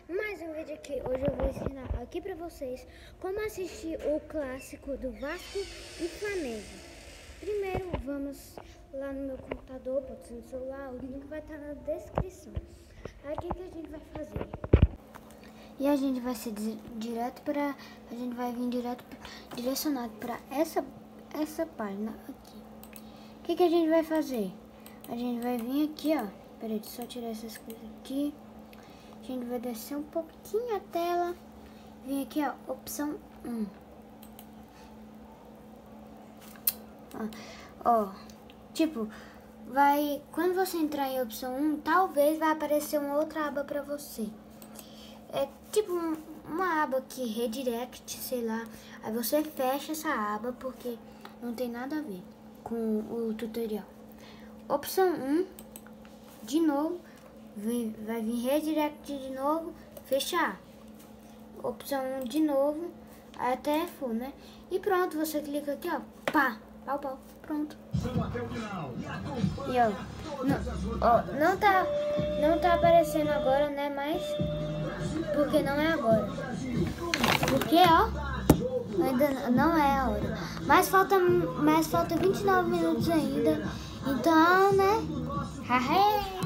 Mais um vídeo aqui. Hoje eu vou ensinar aqui pra vocês como assistir o clássico do Vasco e Flamengo. Primeiro vamos lá no meu computador, pode ser no celular, o link vai estar na descrição. Aí o que a gente vai fazer? E a gente vai ser direto para, a gente vai vir direto direcionado para essa página aqui. O que a gente vai fazer? A gente vai vir aqui, ó. Peraí, deixa eu só tirar essas coisas aqui. A gente vai descer um pouquinho a tela. Vem aqui, ó, opção 1. Ó, tipo, quando você entrar em opção 1, talvez vai aparecer uma outra aba pra você. É tipo uma aba que redirect, sei lá. Aí você fecha essa aba porque não tem nada a ver com o tutorial. Opção 1, de novo, vai vir redirect de novo, fechar. Opção 1 de novo, até full, né? E pronto, você clica aqui, ó, pá, pau, pronto. E ó, não tá aparecendo agora, né? Mas porque não é agora. Porque, ó, ainda não é a hora. Mas falta 29 minutos ainda. Então, né? Haha!